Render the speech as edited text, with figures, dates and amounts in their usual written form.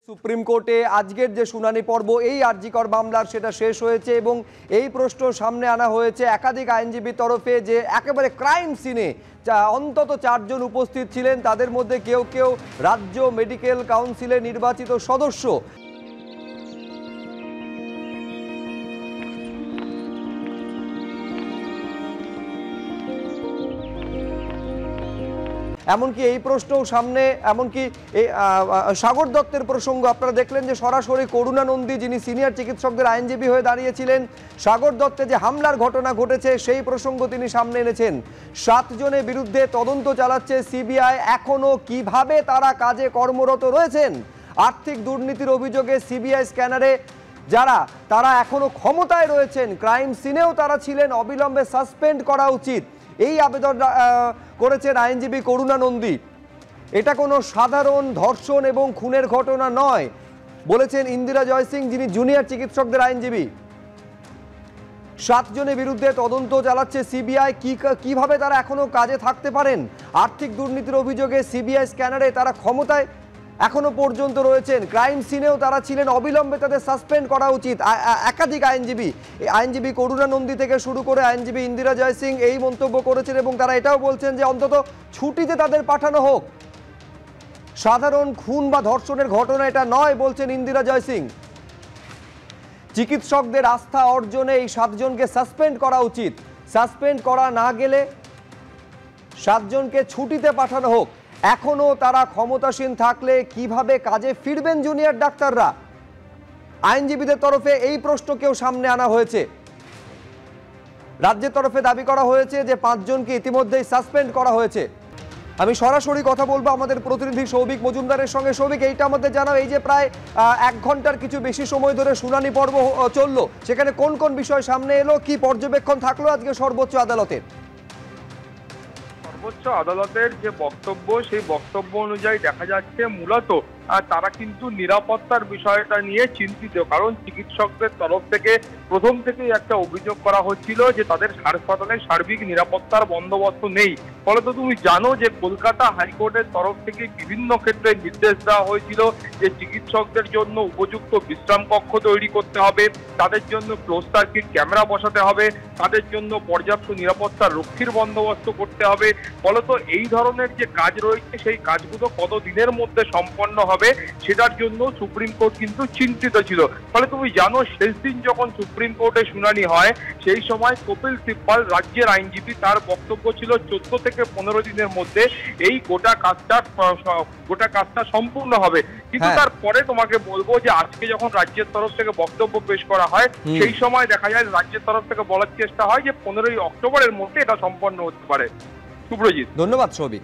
Supreme কোর্টে আজকের যে শুনানি পর্ব এই আরজিকর মামলার সেটা শেষ হয়েছে এবং এই প্রশ্ন সামনে আনা হয়েছে একাধিক আইনজীবীর তরফে যে একেবারে ক্রাইম সিনে অন্তত 4 জন উপস্থিত ছিলেন, তাদের মধ্যে কেউ কেউ রাজ্য মেডিকেল কাউন্সিলের নির্বাচিত সদস্য। এমনকি এই প্রশ্নও সামনে, এমনকি সাগর দত্তের প্রসঙ্গ আপনারা দেখলেন যে সরাসরি করুণা নন্দী যিনি সিনিয়র চিকিৎসকদের আইনজীবী হয়ে দাঁড়িয়েছিলেন, সাগর দত্তে যে হামলার ঘটনা ঘটেছে সেই প্রসঙ্গ তিনি সামনে এনেছেন। 7 জনের বিরুদ্ধে তদন্ত চালাচ্ছে সিবিআই। এখনো কিভাবে তারা কাজে কর্মরত রয়েছেন, আর্থিক দুর্নীতির অভিযোগে সিবিআই স্ক্যানারে তারা এখনো ক্ষমতায় রয়েছেন, ক্রাইম সিনেও তারা ছিলেন, অবিলম্বে সাসপেন্ড করা উচিত, এই আবেদন করেছেন আইনজীবী করুণা নন্দী। এটা কোনো সাধারণ ধর্ষণ এবং খুনের ঘটনা নয় বলেছেন ইন্দিরা জয়সিং যিনি জুনিয়র চিকিৎসকদের আইনজীবী। 7 জনের বিরুদ্ধে তদন্ত চালাচ্ছে সিবিআই। কিভাবে তারা এখনো কাজে থাকতে পারেন, আর্থিক দুর্নীতির অভিযোগে সিবিআই স্ক্যানারে তারা ক্ষমতায় এখনো পর্যন্ত রয়েছেন, ক্রাইম সিনেও তারা ছিলেন, অবিলম্বে তাদের সাসপেন্ড করা উচিত। একাধিক আইনজীবী করুণা নন্দী থেকে শুরু করে আইনজীবী ইন্দিরা জয়সিং এই মন্তব্য করেছেন এবং তারা এটাও বলছেন যে অন্তত ছুটিতে তাদের পাঠানো হোক। সাধারণ খুন বা ধর্ষণের ঘটনা এটা নয় বলছেন ইন্দিরা জয়সিং। চিকিৎসকদের আস্থা অর্জনে এই 7 জনকে সাসপেন্ড করা উচিত, সাসপেন্ড করা না গেলে 7 জনকে ছুটিতে পাঠানো হোক। এখনো তারা ক্ষমতাসীন থাকলে কিভাবে কাজে ফিরবেন জুনিয়র ডাক্তাররা? আইনজীবীদের তরফে এই প্রশ্নকেও সামনে আনা হয়েছে। রাজ্যের তরফে দাবি করা হয়েছে যে 5 জনকে ইতিমধ্যেই সাসপেন্ড করা হয়েছে। আমি সরাসরি কথা বলবো আমাদের প্রতিনিধি সৌভিক মজুমদারের সঙ্গে। সৌভিক, এইটা আমাদের জানাও, এই যে প্রায় 1 ঘন্টার কিছু বেশি সময় ধরে শুনানি পর্ব চললো, সেখানে কোন কোন বিষয় সামনে এলো, কি পর্যবেক্ষণ থাকলো আজকে সর্বোচ্চ আদালতের? সর্বোচ্চ আদালতের যে বক্তব্য, সেই বক্তব্য অনুযায়ী দেখা যাচ্ছে মূলত তারা কিন্তু নিরাপত্তার বিষয়টা নিয়ে চিন্তিত। কারণ চিকিৎসকদের তরফ থেকে প্রথম থেকেই একটা অভিযোগ করা হচ্ছিল যে তাদের হাসপাতালে সার্বিক নিরাপত্তার বন্দোবস্ত নেই। ফলত তুমি জানো যে কলকাতা হাইকোর্টের তরফ থেকে বিভিন্ন ক্ষেত্রে নির্দেশ দেওয়া হয়েছিল যে চিকিৎসকদের জন্য উপযুক্ত বিশ্রাম কক্ষ তৈরি করতে হবে, তাদের জন্য ক্লোজ সার্কিট ক্যামেরা বসাতে হবে, তাদের জন্য পর্যাপ্ত নিরাপত্তার রক্ষীর বন্দোবস্ত করতে হবে। ফলত এই ধরনের যে কাজ রয়েছে সেই কাজগুলো কত দিনের মধ্যে সম্পন্ন হবে সেটার জন্য সুপ্রিম কোর্ট কিন্তু চিন্তিত ছিল। ফলে তুমি জানো শেষ দিন যখন সুপ্রিম কোর্টে শুনানি হয় সেই সময় কপিল সিব্বাল রাজ্যের আইনজীবী, তার বক্তব্য ছিল 14 থেকে 15 দিনের মধ্যে এই গোটা কাজটা সম্পূর্ণ হবে। কিন্তু তারপরে তোমাকে বলবো যে আজকে যখন রাজ্যের তরফ থেকে বক্তব্য পেশ করা হয় সেই সময় দেখা যায় রাজ্যের তরফ থেকে বলার চেষ্টা হয় যে 15ই অক্টোবরের মধ্যে এটা সম্পন্ন হতে পারে। সুব্রজিৎ, ধন্যবাদ সৌভিক।